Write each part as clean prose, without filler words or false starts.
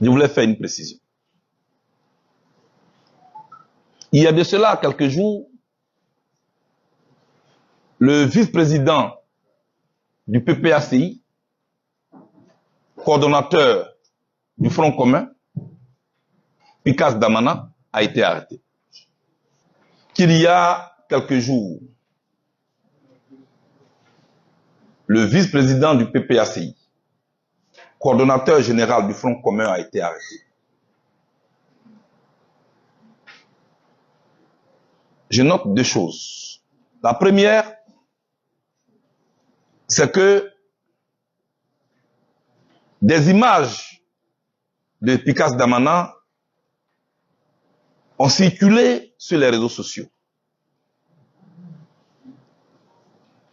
Je voulais faire une précision. Il y a de cela quelques jours, le vice-président du PPACI, coordonnateur du Front commun, Pikas Damana, a été arrêté. Qu'il y a quelques jours, le vice-président du PPACI, coordonnateur général du Front commun, a été arrêté. Je note deux choses. La première, c'est que des images de Pikas Damana ont circulé sur les réseaux sociaux.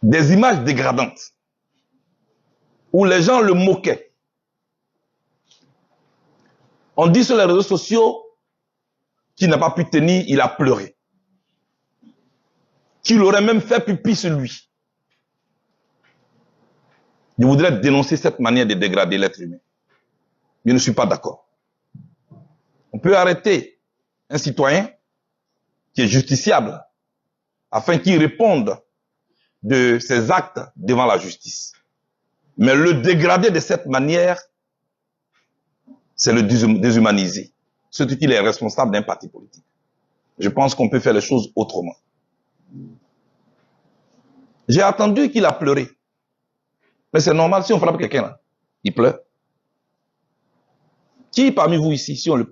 Des images dégradantes où les gens le moquaient. On dit sur les réseaux sociaux qu'il n'a pas pu tenir, il a pleuré. Qu'il aurait même fait pipi sur lui. Je voudrais dénoncer cette manière de dégrader l'être humain. Je ne suis pas d'accord. On peut arrêter un citoyen qui est justiciable afin qu'il réponde de ses actes devant la justice. Mais le dégrader de cette manière, c'est le déshumaniser. Surtout qu'il est responsable d'un parti politique. Je pense qu'on peut faire les choses autrement. J'ai attendu qu'il a pleuré. Mais c'est normal, si on frappe quelqu'un là, il pleure. Qui parmi vous ici, si on le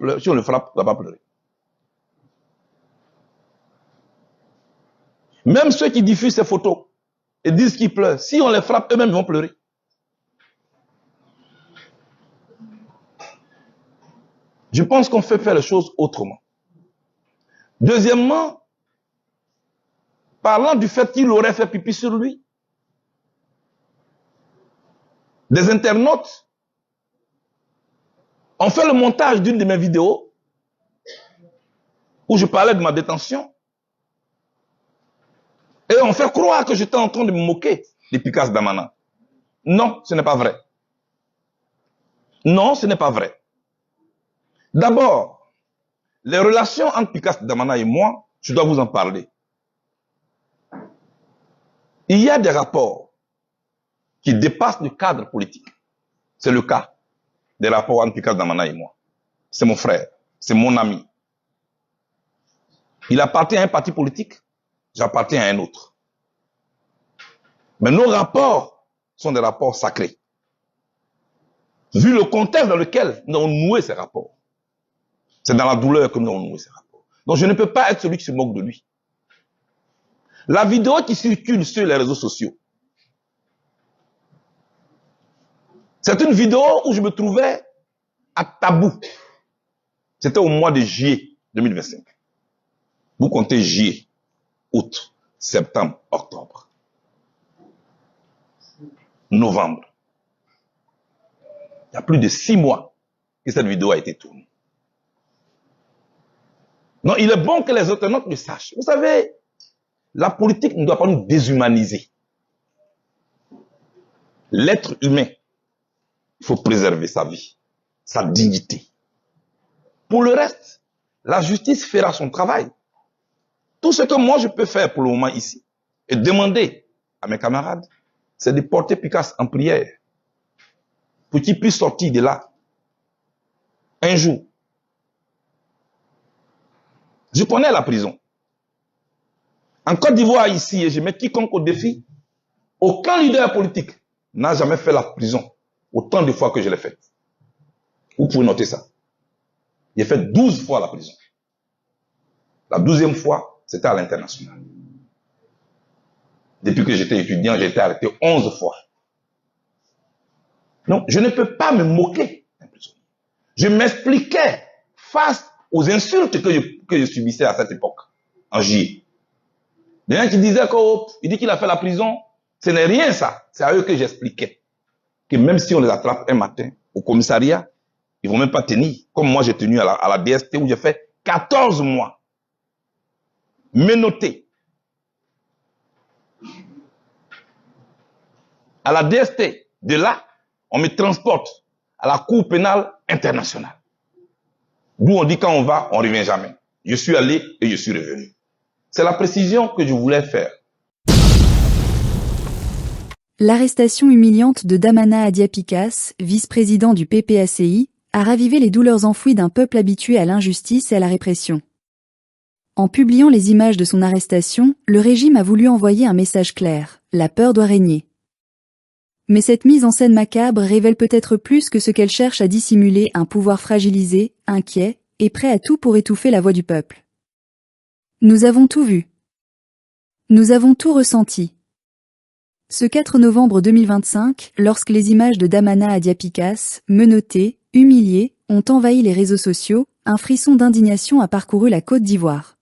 frappe, ne va pas pleurer? Même ceux qui diffusent ces photos et disent qu'ils pleurent, si on les frappe, eux-mêmes vont pleurer. Je pense qu'on fait faire les choses autrement. Deuxièmement, parlant du fait qu'il aurait fait pipi sur lui, des internautes ont fait le montage d'une de mes vidéos où je parlais de ma détention et ont fait croire que j'étais en train de me moquer de Pikas Damana. Non, ce n'est pas vrai. Non, ce n'est pas vrai. D'abord, les relations entre Pikas Damana et moi, je dois vous en parler. Il y a des rapports qui dépassent le cadre politique. C'est le cas des rapports entre Pikas Damana et moi. C'est mon frère, c'est mon ami. Il appartient à un parti politique, j'appartiens à un autre. Mais nos rapports sont des rapports sacrés. Vu le contexte dans lequel nous avons noué ces rapports. C'est dans la douleur que nous avons noué ces rapports. Donc je ne peux pas être celui qui se moque de lui. La vidéo qui circule sur les réseaux sociaux, c'est une vidéo où je me trouvais à Tabou. C'était au mois de juillet 2025. Vous comptez juillet, août, septembre, octobre, novembre. Il y a plus de 6 mois que cette vidéo a été tournée. Non, il est bon que les internautes le sachent. Vous savez, la politique ne doit pas nous déshumaniser. L'être humain, il faut préserver sa vie, sa dignité. Pour le reste, la justice fera son travail. Tout ce que moi je peux faire pour le moment ici, et demander à mes camarades, c'est de porter Pikas en prière, pour qu'il puisse sortir de là, un jour. Je connais la prison. En Côte d'Ivoire ici, et je mets quiconque au défi, aucun leader politique n'a jamais fait la prison autant de fois que je l'ai fait. Vous pouvez noter ça. J'ai fait 12 fois la prison. La 12e fois, c'était à l'international. Depuis que j'étais étudiant, j'ai été arrêté 11 fois. Donc, je ne peux pas me moquer d'un prisonnier. Je m'expliquais face aux insultes que je subissais à cette époque, en juillet. Il y en a qui disaient qu'il dit qu'il a fait la prison. Ce n'est rien ça. C'est à eux que j'expliquais. Que même si on les attrape un matin au commissariat, ils ne vont même pas tenir. Comme moi, j'ai tenu à la DST où j'ai fait 14 mois. Menotté. À la DST, de là, on me transporte à la Cour pénale internationale. D'où on dit quand on va, on ne revient jamais. Je suis allé et je suis revenu. C'est la précision que je voulais faire. L'arrestation humiliante de Damana Adiapikas, vice-président du PPACI, a ravivé les douleurs enfouies d'un peuple habitué à l'injustice et à la répression. En publiant les images de son arrestation, le régime a voulu envoyer un message clair: la peur doit régner. Mais cette mise en scène macabre révèle peut-être plus que ce qu'elle cherche à dissimuler: un pouvoir fragilisé, inquiet, et prêt à tout pour étouffer la voix du peuple. Nous avons tout vu. Nous avons tout ressenti. Ce 4 novembre 2025, lorsque les images de Damana Adiapikas, menotté, humilié, ont envahi les réseaux sociaux, un frisson d'indignation a parcouru la Côte d'Ivoire.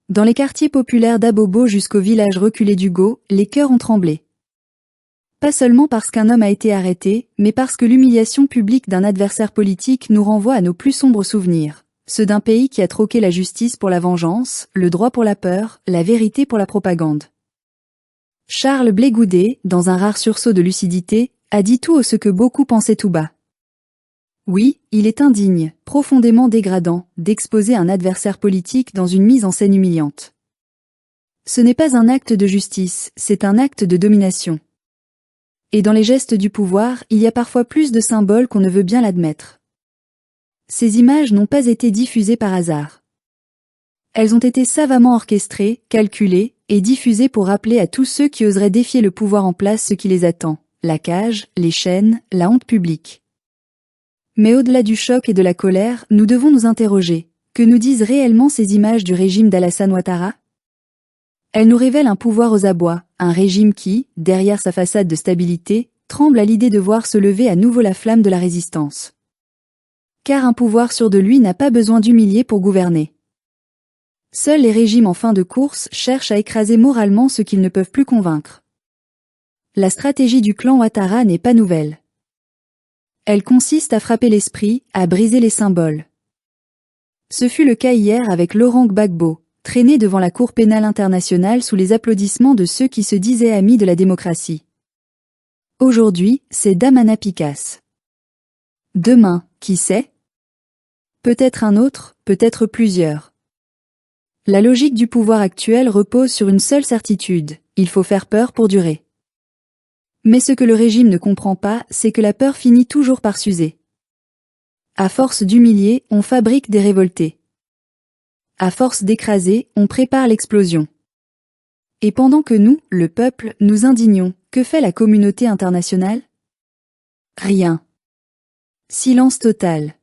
Dans les quartiers populaires d'Abobo jusqu'au village reculé d'Hugo, les cœurs ont tremblé. Pas seulement parce qu'un homme a été arrêté, mais parce que l'humiliation publique d'un adversaire politique nous renvoie à nos plus sombres souvenirs, ceux d'un pays qui a troqué la justice pour la vengeance, le droit pour la peur, la vérité pour la propagande. Charles Blé Goudet, dans un rare sursaut de lucidité, a dit tout ce que beaucoup pensaient tout bas. Oui, il est indigne, profondément dégradant, d'exposer un adversaire politique dans une mise en scène humiliante. Ce n'est pas un acte de justice, c'est un acte de domination. Et dans les gestes du pouvoir, il y a parfois plus de symboles qu'on ne veut bien l'admettre. Ces images n'ont pas été diffusées par hasard. Elles ont été savamment orchestrées, calculées, et diffusées pour rappeler à tous ceux qui oseraient défier le pouvoir en place ce qui les attend: la cage, les chaînes, la honte publique. Mais au-delà du choc et de la colère, nous devons nous interroger: que nous disent réellement ces images du régime d'Alassane Ouattara? Elles nous révèlent un pouvoir aux abois, un régime qui, derrière sa façade de stabilité, tremble à l'idée de voir se lever à nouveau la flamme de la résistance. Car un pouvoir sûr de lui n'a pas besoin d'humilier pour gouverner. Seuls les régimes en fin de course cherchent à écraser moralement ceux qu'ils ne peuvent plus convaincre. La stratégie du clan Ouattara n'est pas nouvelle. Elle consiste à frapper l'esprit, à briser les symboles. Ce fut le cas hier avec Laurent Gbagbo, traîné devant la Cour pénale internationale sous les applaudissements de ceux qui se disaient amis de la démocratie. Aujourd'hui, c'est Damana Pikas. Demain, qui sait? Peut-être un autre, peut-être plusieurs. La logique du pouvoir actuel repose sur une seule certitude: il faut faire peur pour durer. Mais ce que le régime ne comprend pas, c'est que la peur finit toujours par s'user. À force d'humilier, on fabrique des révoltés. À force d'écraser, on prépare l'explosion. Et pendant que nous, le peuple, nous indignons, que fait la communauté internationale? Rien. Silence total.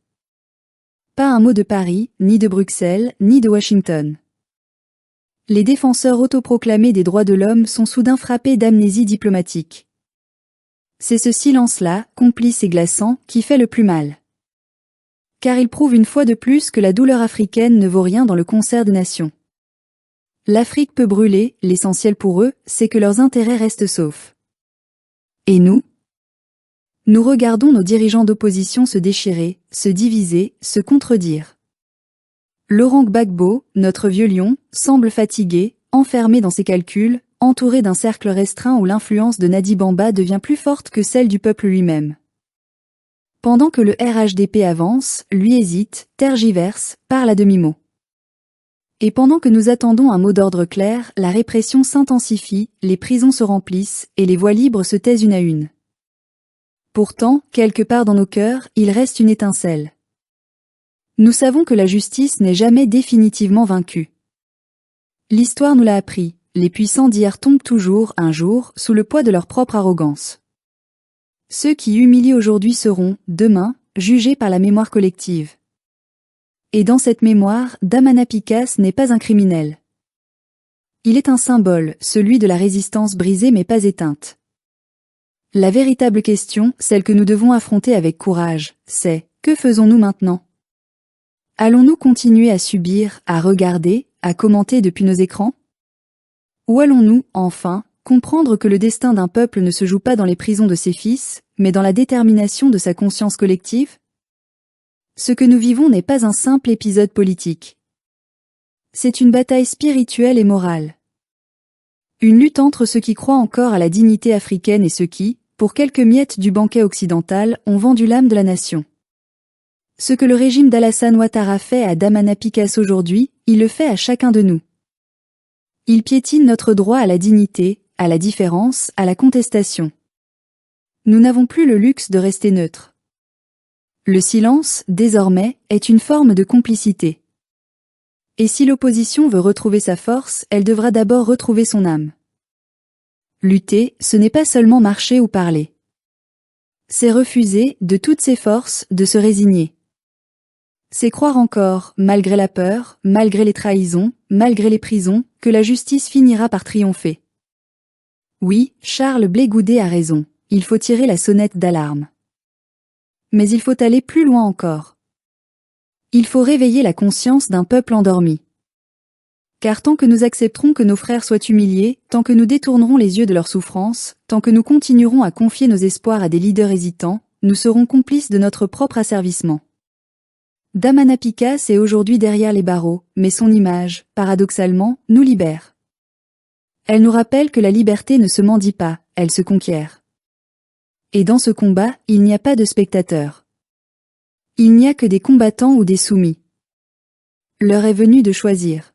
Pas un mot de Paris, ni de Bruxelles, ni de Washington. Les défenseurs autoproclamés des droits de l'homme sont soudain frappés d'amnésie diplomatique. C'est ce silence-là, complice et glaçant, qui fait le plus mal. Car il prouve une fois de plus que la douleur africaine ne vaut rien dans le concert des nations. L'Afrique peut brûler, l'essentiel pour eux, c'est que leurs intérêts restent saufs. Et nous? Nous regardons nos dirigeants d'opposition se déchirer, se diviser, se contredire. Laurent Gbagbo, notre vieux lion, semble fatigué, enfermé dans ses calculs, entouré d'un cercle restreint où l'influence de Nadi Bamba devient plus forte que celle du peuple lui-même. Pendant que le RHDP avance, lui hésite, tergiverse, parle à demi-mot. Et pendant que nous attendons un mot d'ordre clair, la répression s'intensifie, les prisons se remplissent, et les voix libres se taisent une à une. Pourtant, quelque part dans nos cœurs, il reste une étincelle. Nous savons que la justice n'est jamais définitivement vaincue. L'histoire nous l'a appris, les puissants d'hier tombent toujours, un jour, sous le poids de leur propre arrogance. Ceux qui humilient aujourd'hui seront, demain, jugés par la mémoire collective. Et dans cette mémoire, Damana Pikas n'est pas un criminel. Il est un symbole, celui de la résistance brisée mais pas éteinte. La véritable question, celle que nous devons affronter avec courage, c'est: que faisons-nous maintenant? Allons-nous continuer à subir, à regarder, à commenter depuis nos écrans? Ou allons-nous, enfin, comprendre que le destin d'un peuple ne se joue pas dans les prisons de ses fils, mais dans la détermination de sa conscience collective? Ce que nous vivons n'est pas un simple épisode politique. C'est une bataille spirituelle et morale. Une lutte entre ceux qui croient encore à la dignité africaine et ceux qui, pour quelques miettes du banquet occidental, ont vendu l'âme de la nation. Ce que le régime d'Alassane Ouattara fait à Damana Picasse aujourd'hui, il le fait à chacun de nous. Il piétine notre droit à la dignité, à la différence, à la contestation. Nous n'avons plus le luxe de rester neutres. Le silence, désormais, est une forme de complicité. Et si l'opposition veut retrouver sa force, elle devra d'abord retrouver son âme. Lutter, ce n'est pas seulement marcher ou parler. C'est refuser, de toutes ses forces, de se résigner. C'est croire encore, malgré la peur, malgré les trahisons, malgré les prisons, que la justice finira par triompher. Oui, Charles Blé Goudet a raison, il faut tirer la sonnette d'alarme. Mais il faut aller plus loin encore. Il faut réveiller la conscience d'un peuple endormi. Car tant que nous accepterons que nos frères soient humiliés, tant que nous détournerons les yeux de leur souffrance, tant que nous continuerons à confier nos espoirs à des leaders hésitants, nous serons complices de notre propre asservissement. Damana Picasse est aujourd'hui derrière les barreaux, mais son image, paradoxalement, nous libère. Elle nous rappelle que la liberté ne se mendie pas, elle se conquiert. Et dans ce combat, il n'y a pas de spectateurs. Il n'y a que des combattants ou des soumis. L'heure est venue de choisir.